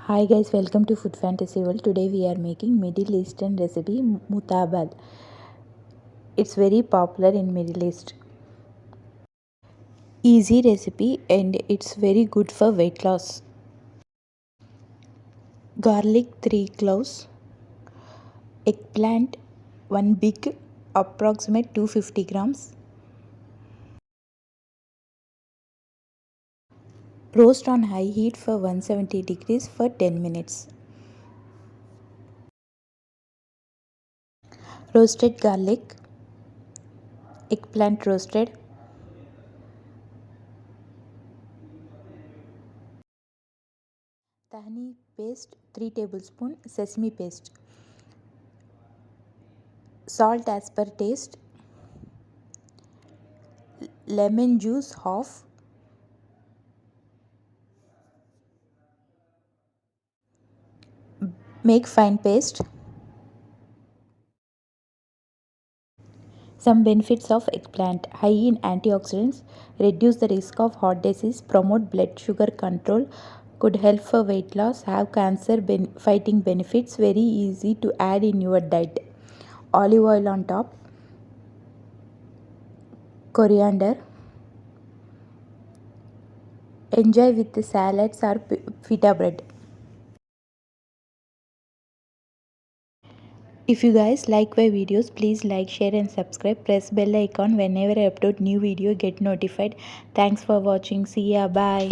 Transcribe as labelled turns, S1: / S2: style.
S1: Hi guys, welcome to Food Fantasy World. Today we are making Middle Eastern recipe mutabbal. It's very popular in Middle East. Easy recipe and it's very good for weight loss. Garlic 3 cloves, eggplant 1 big, approximate 250 grams. Roast on high heat for 170 degrees for 10 minutes. Roasted garlic, eggplant roasted, tahini paste 3 tablespoon, sesame paste, salt as per taste, lemon juice half, make fine paste. Some benefits of eggplant: high in antioxidants, reduce the risk of heart disease, promote blood sugar control, could help for weight loss, have cancer fighting benefits, very easy to add in your diet. Olive oil on top, coriander. Enjoy with the salads or pita bread. If you guys like my videos, please like, share and subscribe. Press bell icon whenever I upload new video, get notified. Thanks for watching. See ya. Bye.